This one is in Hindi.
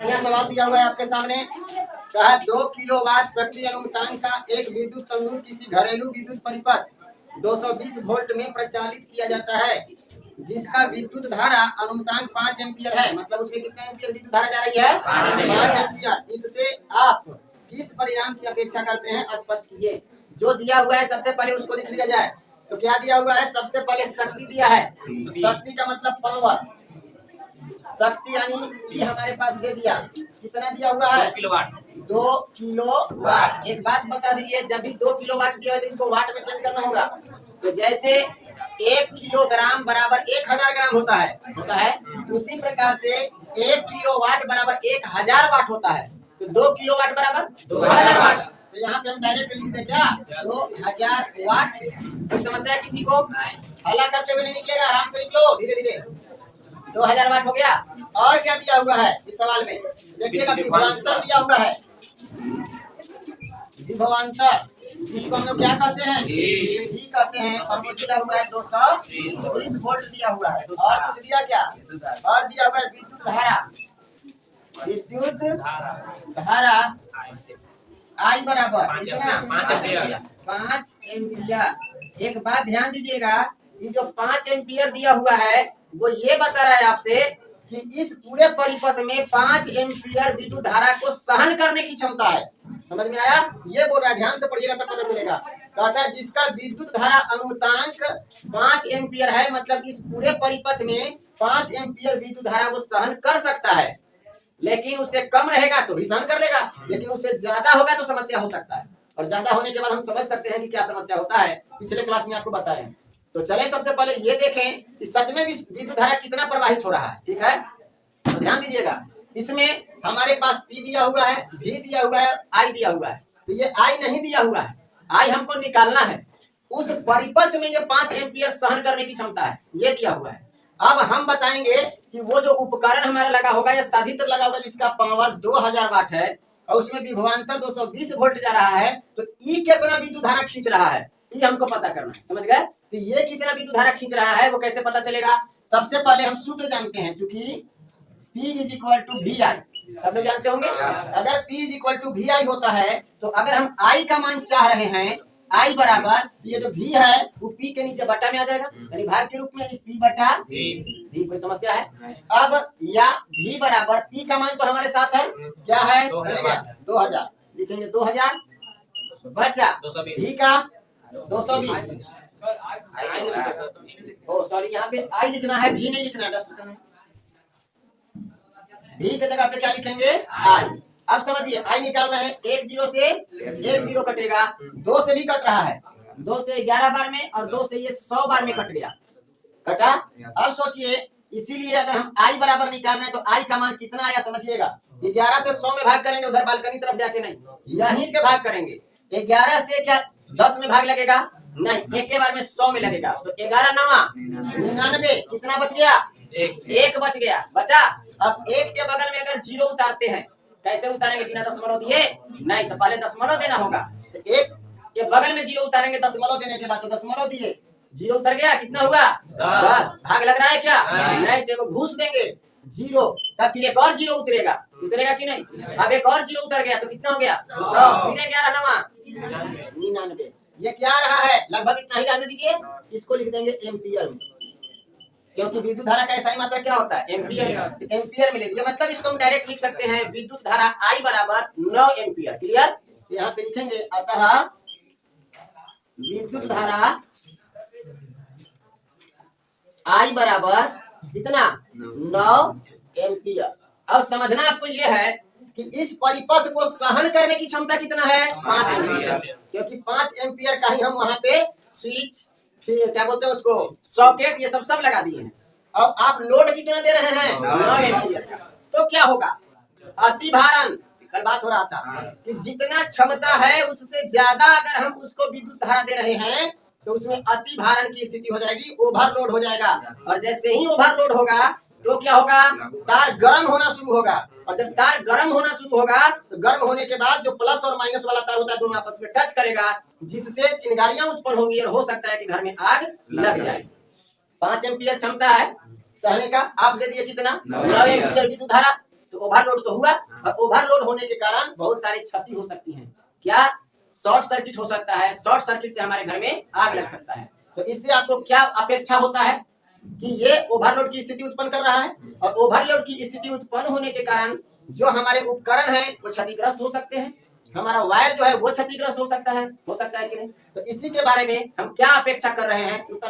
यह सवाल दिया हुआ है आपके सामने। कहा 2 किलोवाट शक्ति अनुपातांक का एक विद्युत तंदूर किसी घरेलू विद्युत परिपथ 220 वोल्ट में प्रचालित किया जाता है, जिसका विद्युत धारा अनुपातांक 5 एम्पियर है। मतलब उसमें कितना एम्पियर विद्युत धारा जा रही है? 5 एम्पियर। इससे आप किस परिणाम की अपेक्षा करते हैं, स्पष्ट कीजिए। जो दिया हुआ है सबसे पहले उसको लिख लिया जाए। तो क्या दिया हुआ है? सबसे पहले शक्ति दिया है। तो शक्ति का मतलब पावर, शक्ति यानी P हमारे पास दे दिया। कितना दिया हुआ है? 2 किलोवाट। 2 किलोवाट। एक बात बता दीजिए, जब भी 2 किलोवाट दिया है तो इसको वाट में चेंज करना होगा। तो जैसे 1 किलोग्राम बराबर 1000 ग्राम होता है, उसी प्रकार से 1 किलोवाट बराबर 1000 वाट होता है। तो 2 किलोवाट बराबर 2000 वाट। तो यहाँ पे हम डायरेक्ट लिख दें क्या? 2000 वाट। कोई समस्या है किसी को? हल्ला करते हुए नहीं निकलेगा, आराम से निकलो, धीरे धीरे। 2000 वाट हो गया। और क्या दिया हुआ है इस सवाल में? देखिएगा, विभवांतर दिया हुआ है। विभवांतर जिसको हम लोग क्या कहते हैं? V कहते हैं। और वो दिया हुआ है 220 वोल्ट दिया हुआ है। और कुछ दिया क्या? और दिया हुआ है विद्युत धारा। विद्युत धारा I बराबर कितना? 5 एम्पियर। एक बात ध्यान दीजिएगा, ये जो 5 एम्पियर दिया हुआ है वो ये बता रहा है आपसे कि इस पूरे परिपथ में 5 एम्पियर विद्युत धारा को सहन करने की क्षमता है। समझ में आया? ये बोल रहा है, ध्यान से पढ़िएगा तब पता चलेगा। कहता है जिसका विद्युत धारा अनुपातांक 5 एम्पियर है, मतलब इस पूरे परिपथ में 5 एम्पियर विद्युत धारा वो सहन कर सकता है। लेकिन उससे कम रहेगा तो भी सहन कर लेगा, लेकिन उससे ज्यादा होगा तो समस्या हो सकता है। और ज्यादा होने के बाद हम समझ सकते हैं कि क्या समस्या होता है, पिछले क्लास में आपको बताएं। तो चले सबसे पहले ये देखें कि सच में विद्युत धारा कितना प्रवाहित हो रहा है। ठीक है, तो ध्यान दीजिएगा। इसमें हमारे पास P दिया हुआ है, V दिया हुआ है, I दिया हुआ है। तो ये I नहीं दिया हुआ है, I हमको निकालना है। उस परिपथ में ये 5 एम्पियर सहन करने की क्षमता है, ये दिया हुआ है। अब हम बताएंगे कि वो जो उपकरण हमारा लगा होगा या साधित्र लगा होगा जिसका पावर 2000 वाट है और उसमें विभवांतर 220 वोल्ट जा रहा है, तो ई कितना विद्युत धारा खींच रहा है, ये हमको पता करना है। समझ गए? तो ये कितना विद्युत धारा खींच रहा है वो कैसे पता चलेगा? सबसे पहले हम सूत्र जानते हैं, चूंकि P = VI सब लोग जानते होंगे। अगर P = VI होता है तो अगर हम I का मान चाह रहे हैं, I बराबर ये जो V है वो P के नीचे बटा में आ जाएगा, यानी भाग के रूप में, यानी P बटा V। कोई समस्या है? अब या V बराबर P का मान तो हमारे साथ है, क्या है? 2000। लिखेंगे 2000 बटा V का 220। ओ सॉरी, यहाँ पे I लिखना है, V नहीं लिखना है। V के जगह पे क्या लिखेंगे? I। अब समझिए, I निकाल रहे हैं, 1 0 से 1 0 कटेगा, 2 से भी कट रहा है, 2 से 11 बार में और 2 से ये 100 बार में कट गया, कटा। अब सोचिए, इसीलिए अगर हम I बराबर निकालना है तो I का मान कितना आया समझिएगा। 11 से 100 में भाग करेंगे, उधर बालकनी तरफ जाके नहीं, यहीं पे भाग करेंगे। 11 से क्या 10 में भाग लगेगा? नहीं, एक के बार में 100 में लगेगा। तो 11 9 99, कितना बच गया? एक बच गया, बचा। अब एक के बगल में अगर 0 उतारते हैं, कैसे उतारेंगे? बिना दशमलव दिए? नहीं, तो पहले दशमलव देना होगा। तो एक के बगल में 0 उतारेंगे दशमलव देने के बाद, तो दशमलव दिए, 0 उतर गया, कितना हुआ? 10। भाग लग रहा है क्या? नहीं, तो एक घूस देंगे 0, तब फिर एक और 0 उतरेगा कि नहीं? अब एक और 0 उतर गया तो कितना हो गया? 100। फिर 11 9 99। ये क्या आ रहा है? लगभग इतना ही रहने दीजिए, इसको लिख देंगे एम्पियर में, क्योंकि विद्युत धारा का SI मात्रा क्या होता है? एम्पियर। तो एम्पियर में ले लीजिए, मतलब इसको हम डायरेक्ट लिख सकते हैं, विद्युत धारा I बराबर 9 एम्पियर। क्लियर? यहाँ पे लिखेंगे, अतः विद्युत धारा I बराबर कितना? 9 एम्पियर। अब समझना आपको ये है कि इस परिपथ को सहन करने की क्षमता कितना है? 5 एम्पियर। क्योंकि 5 एम्पियर का ही हम वहां पे स्विच, फिर क्या बोलते हैं उसको, सॉकेट, ये सब लगा दिए हैं। और आप लोड कितना दे रहे हैं? 9 एम्पियर का। तो क्या होगा? अतिभारण। कल बात हो रहा था कि जितना क्षमता है उससे ज्यादा अगर हम उसको विद्युत धारा दे रहे हैं तो उसमें अतिभारण की स्थिति हो जाएगी, ओवरलोड हो जाएगा। और जैसे ही ओवरलोड होगा तो क्या होगा? तार गर्म होना शुरू होगा। और जब तार गर्म होना शुरू होगा तो गर्म होने के बाद जो प्लस और माइनस वाला तार होता है दोनों आपस में टच करेगा, जिससे चिंगारियां उत्पन्न होंगी और हो सकता है कि घर में आग लग जाए। 5 एम्पियर क्षमता है सहने का, आप दे दिए कितना? 9 एम्पियर विद्युत धारा। तो ओवरलोड तो हुआ, और ओवरलोड होने के कारण बहुत सारी क्षति हो सकती है। क्या? शॉर्ट सर्किट हो सकता है, शॉर्ट सर्किट से हमारे घर में आग लग सकता है। तो इससे आपको क्या अपेक्षा होता है कि ये ओवरलोड की स्थिति उत्पन्न कर रहा है, और ओवरलोड की स्थिति उत्पन्न होने के कारण जो हमारे उपकरण हैं वो क्षतिग्रस्त हो सकते हैं, हमारा वायर जो है वो क्षतिग्रस्त हो सकता है कि नहीं? तो इसी के बारे में हम क्या अपेक्षा कर रहे हैं?